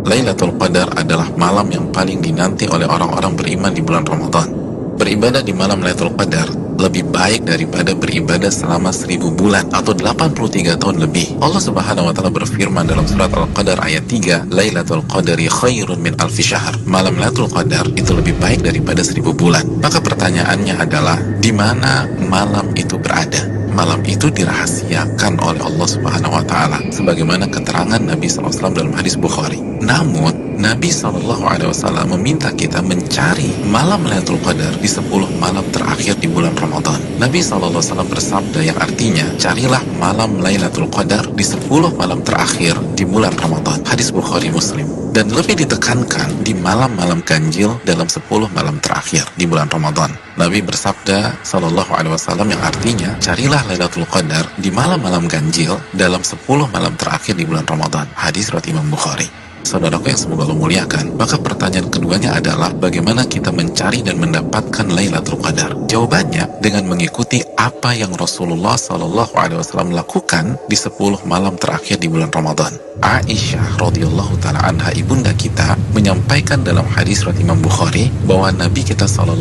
Lailatul Qadar adalah malam yang paling dinanti oleh orang-orang beriman di bulan Ramadan. Beribadah di malam Lailatul Qadar lebih baik daripada beribadah selama 1000 bulan atau 83 tahun lebih. Allah Subhanahu wa taala berfirman dalam surat Al-Qadar ayat 3, Lailatul Qadari khairun min alfi syahr. Malam Lailatul Qadar itu lebih baik daripada 1000 bulan. Maka pertanyaannya adalah, di mana malam itu berada? Malam itu dirahasiakan oleh Allah Subhanahu wa taala sebagaimana keterangan Nabi SAW dalam hadis Bukhari. Namun Nabi SAW meminta kita mencari malam Lailatul Qadar di 10 malam terakhir di bulan Ramadan. Nabi SAW bersabda yang artinya, carilah malam Lailatul Qadar di 10 malam terakhir di bulan Ramadan. Hadis Bukhari Muslim. Dan lebih ditekankan di malam-malam ganjil dalam 10 malam terakhir di bulan Ramadan. Nabi bersabda SAW yang artinya, carilah Lailatul Qadar di malam-malam ganjil dalam 10 malam terakhir di bulan Ramadan. Hadis riwayat Imam Bukhari. Saudaraku yang semoga Allah muliakan, maka pertanyaan keduanya adalah bagaimana kita mencari dan mendapatkan Lailatul Qadar? Jawabannya dengan mengikuti apa yang Rasulullah SAW lakukan di 10 malam terakhir di bulan Ramadan. Aisyah radhiyallahu taala anha, ibunda kita, menyampaikan dalam hadis riwayat Imam Bukhari bahwa Nabi kita SAW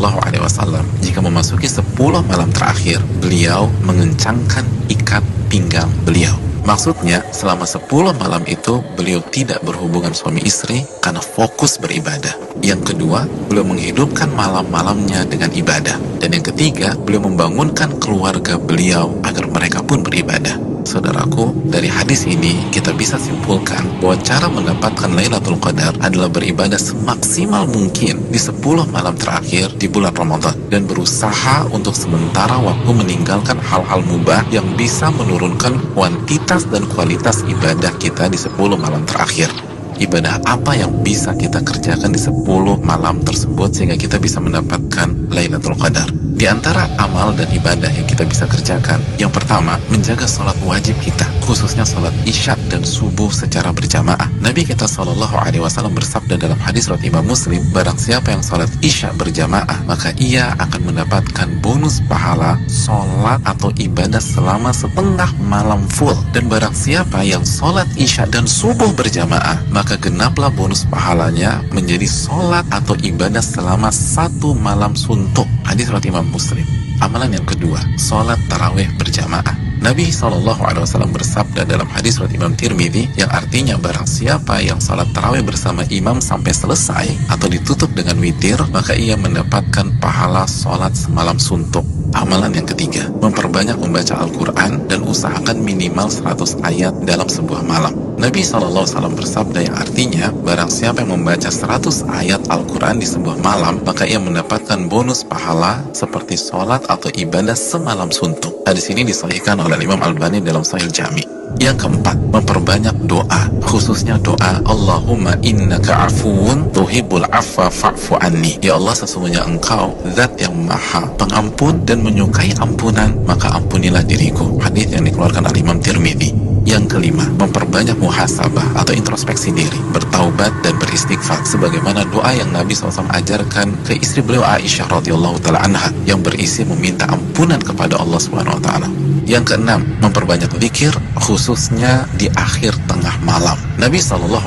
jika memasuki 10 malam terakhir, beliau mengencangkan ikat pinggang beliau. Maksudnya, selama 10 malam itu beliau tidak berhubungan suami istri karena fokus beribadah. Yang kedua, beliau menghidupkan malam-malamnya dengan ibadah. Dan yang ketiga, beliau membangunkan keluarga beliau agar mereka pun beribadah. Saudaraku, dari hadis ini kita bisa simpulkan bahwa cara mendapatkan Lailatul Qadar adalah beribadah semaksimal mungkin di 10 malam terakhir di bulan Ramadan dan berusaha untuk sementara waktu meninggalkan hal-hal mubah yang bisa menurunkan kuantitas dan kualitas ibadah kita di 10 malam terakhir. Ibadah apa yang bisa kita kerjakan di 10 malam tersebut sehingga kita bisa mendapatkan Lailatul Qadar? Di antara amal dan ibadah yang kita bisa kerjakan, yang pertama, menjaga sholat wajib kita, khususnya sholat isya dan subuh secara berjamaah. Nabi kita SAW bersabda dalam hadis riwayat Imam Muslim, barang siapa yang sholat isya berjamaah, maka ia akan mendapatkan bonus pahala sholat atau ibadah selama setengah malam full. Dan barang siapa yang sholat isya dan subuh berjamaah, maka genaplah bonus pahalanya menjadi sholat atau ibadah selama 1 malam suntuk. Hadis riwayat Imam Muslim. Amalan yang kedua, sholat tarawih berjamaah. Nabi SAW bersabda dalam hadis riwayat Imam Tirmidzi yang artinya barang siapa yang sholat tarawih bersama imam sampai selesai atau ditutup dengan witir, maka ia mendapatkan pahala sholat semalam suntuk. Amalan yang ketiga, memperbanyak membaca Al-Quran dan usahakan minimal 100 ayat dalam sebuah malam. Nabi SAW bersabda yang artinya barang siapa yang membaca 100 ayat Al-Quran di sebuah malam, maka ia mendapatkan bonus pahala seperti sholat atau ibadah semalam suntuk. Hadis ini disahihkan oleh Imam Albani dalam Sahih Jami. Yang keempat, memperbanyak doa, khususnya doa Allahumma innaka afuun tuhibbul afwa fa'fu anni. Ya Allah, sesungguhnya Engkau zat yang maha pengampun dan menyukai ampunan, maka ampunilah diriku. Hadis yang dikeluarkan oleh Imam Tirmidzi. Yang kelima, memperbanyak muhasabah atau introspeksi diri, bertaubat dan beristighfar sebagaimana doa yang Nabi SAW ajarkan ke istri beliau Aisyah radhiyallahu taala anha yang berisi meminta ampunan kepada Allah Subhanahu wa taala. Yang keenam, memperbanyak zikir khususnya di akhir tengah malam. Nabi SAW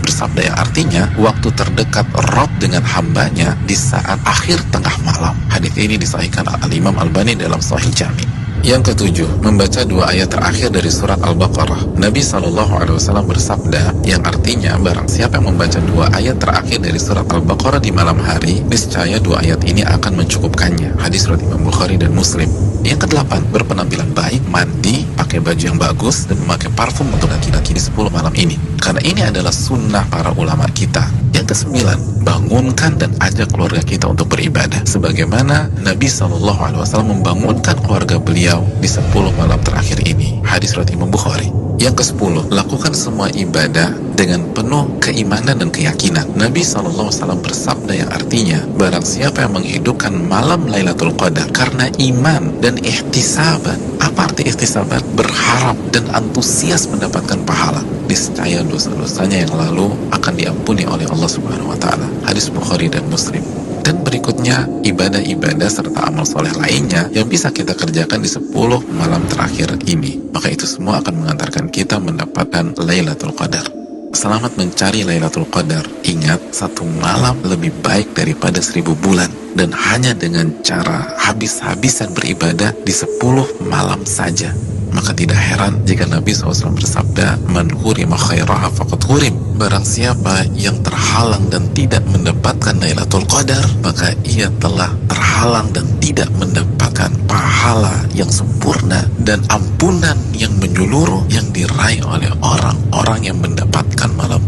bersabda yang artinya waktu terdekat Rabb dengan hambanya di saat akhir tengah malam. Hadis ini disahihkan Al-Imam Albani dalam Sahih Jami. Yang ketujuh, membaca 2 ayat terakhir dari surat Al-Baqarah. Nabi SAW bersabda yang artinya barang siapa yang membaca 2 ayat terakhir dari surat Al-Baqarah di malam hari, niscaya 2 ayat ini akan mencukupkannya. Hadis riwayat Imam Bukhari dan Muslim. Yang kedelapan, berpenampilan baik, mandi, pakai baju yang bagus, dan memakai parfum untuk laki-laki di 10 malam ini. Karena ini adalah sunnah para ulama kita. Yang kesembilan, bangunkan dan ajak keluarga kita untuk beribadah sebagaimana Nabi SAW membangunkan keluarga beliau di 10 malam terakhir ini. Hadis riwayat Imam Bukhari. Yang ke-10, lakukan semua ibadah dengan penuh keimanan dan keyakinan. Nabi SAW bersabda yang artinya barang siapa yang menghidupkan malam Lailatul Qadar karena iman dan ihtisaban. Apa arti ihtisaban? Berharap dan antusias mendapatkan pahala, niscaya dosa-dosanya yang lalu akan diampuni oleh Allah Subhanahu wa taala. Hadis Bukhari dan Muslim. Dan berikutnya, ibadah-ibadah serta amal soleh lainnya yang bisa kita kerjakan di 10 malam terakhir ini. Maka itu semua akan mengantarkan kita mendapatkan Lailatul Qadar. Selamat mencari Lailatul Qadar. Ingat, satu malam lebih baik daripada 1000 bulan. Dan hanya dengan cara habis-habisan beribadah di 10 malam saja. Maka tidak heran jika Nabi SAW bersabda, "Man hurima khairaha faqad hurim." Barang siapa yang terhalang dan tidak mendapatkan Lailatul Qadar, maka ia telah terhalang dan tidak mendapatkan pahala yang sempurna dan ampunan yang menyeluruh yang diraih oleh orang-orang yang mendapatkan malam